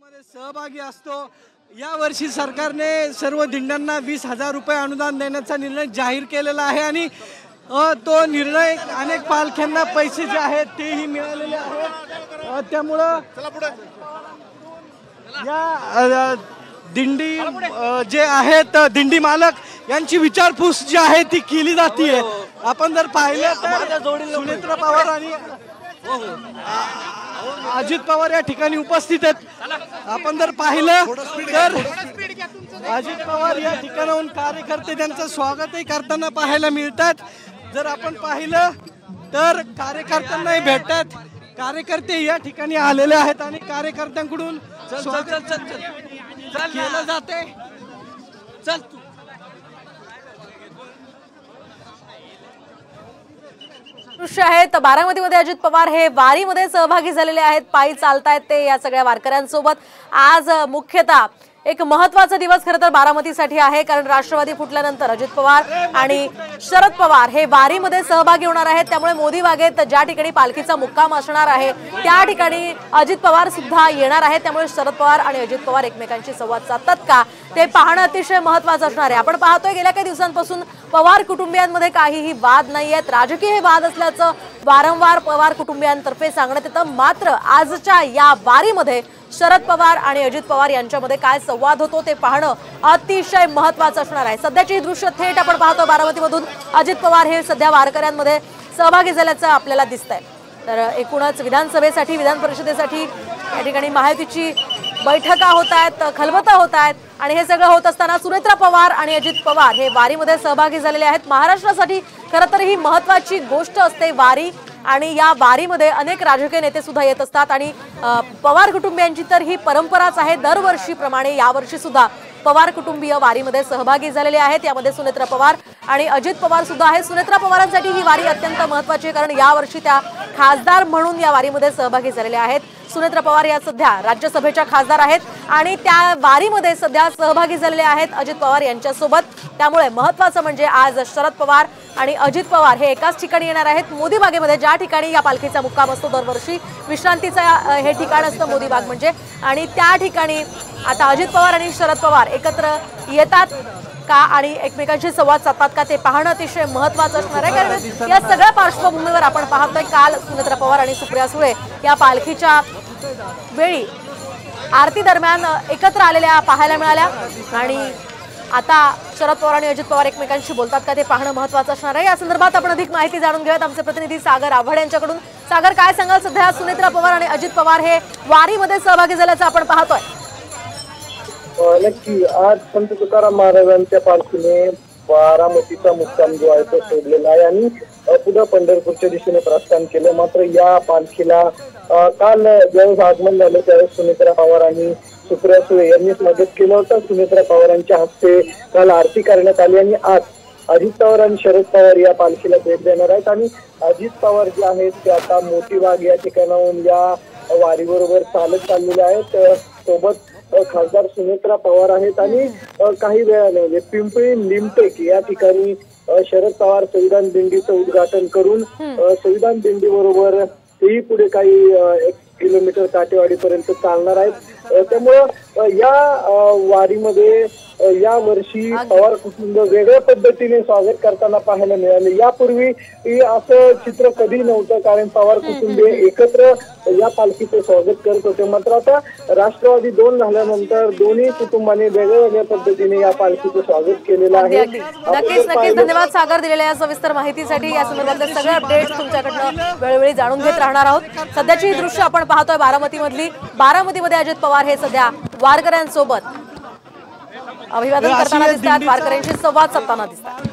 मध्ये सहभागी असतो। या वर्षी सरकारने सर्व दिंड्यांना 20,000 रुपये अनुदान देण्याचा निर्णय जाहीर केलेला आहे आणि तो निर्णय अनेक पालख्यांना पैसे जे आहेत तेही मिळालेले आहेत। त्यामुळं या दिंडी जे आहेत दिंडी मालक यांची विचारपूस जी आहे ती केली जाते। आपण जर पाहिलं तर सुनेत्रा पवार आणि अजित पवार या ठिकाणी उपस्थित आहेत। आपण जर पाहिलं तर अजित पवार या ठिकाणाहून कार्यकर्ते त्यांचं स्वागतही करताना पाहायला मिळतात। जर आपण पाहिलं तर कार्यकर्त्यांनाही भेटतात, कार्यकर्ते या ठिकाणी आलेले आहेत आणि कार्यकर्त्यांकडून स्वागत केलं जाते। चल दृश्य आहेत बारामतीमध्ये अजित पवार हे वारीमध्ये सहभागी झालेले आहेत। पायी चालतायत ते या सगळ्या वारकऱ्यांसोबत। आज मुख्यतः एक महत्त्वाचा दिवस खरं तर बारामतीसाठी आहे, कारण राष्ट्रवादी फुटल्यानंतर अजित पवार आणि शरद पवार हे वारीमध्ये सहभागी होणार आहेत। त्यामुळे मोदी बागेत ज्या ठिकाणी पालखीचा मुक्काम असणार आहे त्या ठिकाणी अजित पवार सुद्धा येणार आहेत। त्यामुळे शरद पवार आणि अजित पवार एकमेकांशी संवाद साधतात का ते पाहणं अतिशय महत्त्वाचं असणार आहे। आपण पाहतोय गेल्या काही दिवसांपासून पवार कुटुंबियांमध्ये काहीही वाद नाही आहेत, राजकीय वाद असल्याचं वारंवार पवार कुटुंबियांतर्फे सांगण्यात येतं। मात्र आजच्या या वारीमध्ये शरद पवार आणि अजित पवार यांच्यामध्ये काय संवाद होतो ते पाहणं अतिशय महत्त्वाचं असणार आहे। सध्याची दृश्य थेट आपण पाहतो बारामतीमधून। अजित पवार हे सध्या वारकऱ्यांमध्ये सहभागी झाल्याचं आपल्याला दिसतंय। तर एकूणच विधानसभेसाठी विधान परिषदेसाठी या ठिकाणी महायुतीची बैठका होत आहेत, खलबतं होत आहेत आणि हे सगळं होत असताना सुनेत्रा पवार आणि अजित पवार हे वारीमध्ये सहभागी झालेले आहेत। महाराष्ट्रासाठी खरं तर ही महत्त्वाची गोष्ट असते वारी, आणि या वारीमध्ये अनेक राजकीय नेते सुद्धा येत असतात आणि पवार कुटुंबियांची तर ही परंपराच आहे। दरवर्षीप्रमाणे यावर्षी सुद्धा पवार कुटुंबीय वारीमध्ये सहभागी झालेले आहेत। यामध्ये सुनेत्रा पवार आणि अजित पवार सुद्धा आहेत। सुनेत्रा पवारांसाठी ही वारी अत्यंत महत्त्वाची आहे, कारण यावर्षी त्या खासदार म्हणून या वारीमध्ये सहभागी झालेल्या आहेत। सुनेत्रा पवार या सध्या राज्यसभेच्या खासदार आहेत आणि त्या वारीमध्ये सध्या सहभागी झालेले आहेत अजित पवार यांच्यासोबत। त्यामुळे महत्त्वाचं म्हणजे आज शरद पवार आणि अजित पवार हे एकाच ठिकाणी येणार आहेत। मोदी बागेमध्ये ज्या ठिकाणी या पालखीचा मुक्काम असतो दरवर्षी, विश्रांतीचा हे ठिकाण असतं मोदी बाग म्हणजे, आणि त्या ठिकाणी आता अजित पवार आणि शरद पवार एकत्र येतात का आणि एकमेकांशी संवाद साधतात का ते पाहणं अतिशय महत्त्वाचं असणार आहे। कारण या सगळ्या पार्श्वभूमीवर आपण पाहतोय काल सुनेत्रा पवार आणि सुप्रिया सुळे या पालखीच्या वेळी आरती दरम्यान एकत्र आलेल्या पाहायला मिळाल्या आणि आता शरद पवार आणि अजित पवार एकमेकांशी बोलतात का ते पाहणं महत्त्वाचं असणार आहे। या संदर्भात आपण अधिक माहिती जाणून घेऊयात आमचे प्रतिनिधी सागर आव्हाड यांच्याकडून। सागर, काय सांगाल, सध्या सुनेत्रा पवार आणि अजित पवार हे वारीमध्ये सहभागी झाल्याचं आपण पाहतोय? नक्की आज संत तुकाराम महाराजांच्या पालखीने बारामतीचा मुक्काम जो आहे तो सोडलेला आहे आणि पुढे पंढरपूरच्या दिशेने प्रस्थान केलं। मात्र या पालखीला काल ज्यावेळेस आगमन झालं त्यावेळेस सुनेत्रा पवार आणि सुप्रिया सुळे यांनी स्वागत केलं होतं। सुनेत्रा पवारांच्या हस्ते काल आरती करण्यात आली आणि आज अजित पवार आणि शरद पवार या पालखीला भेट देणार आहेत आणि अजित पवार जे आहेत ते आता मोती बाग या ठिकाणाहून या वारीबरोबर चालत चाललेले आहेत। सोबत खासदार सुनेत्रा पवार आहेत आणि काही वेळाने म्हणजे पिंपळी लिमटेक या ठिकाणी शरद पवार संविधान दिंडीचं उद्घाटन करून संविधान दिंडी बरोबर तेही पुढे काही 1 किलोमीटर काटेवाडीपर्यंत चालणार आहेत। त्यामुळं या वारीमध्ये या वर्षी पवार कुटुंब वेगळ्या पद्धतीने स्वागत करताना पाहायला मिळाले। यापूर्वी असं चित्र कधी नव्हतं, कारण पवार कुटुंबीय एकत्र या पालखीचे स्वागत करत होते। मात्र आता राष्ट्रवादी 2 झाल्यानंतर दोन्ही कुटुंबाने वेगळ्या पद्धतीने या पालखीचे स्वागत केलेलं आहे। नक्कीच धन्यवाद सागर दिलेल्या या सविस्तर माहितीसाठी। या संदर्भातले सगळे अपडेट्स तुमच्याकडनं वेळोवेळी जाणून घेत राहणार आहोत। सध्याची दृश्य आपण पाहतोय बारामतीमध्ये अजित पवार हे सध्या वारकऱ्यांसोबत अभिवादन करताना दिसतात, वारकऱ्यांशी संवाद साधताना दिसतात।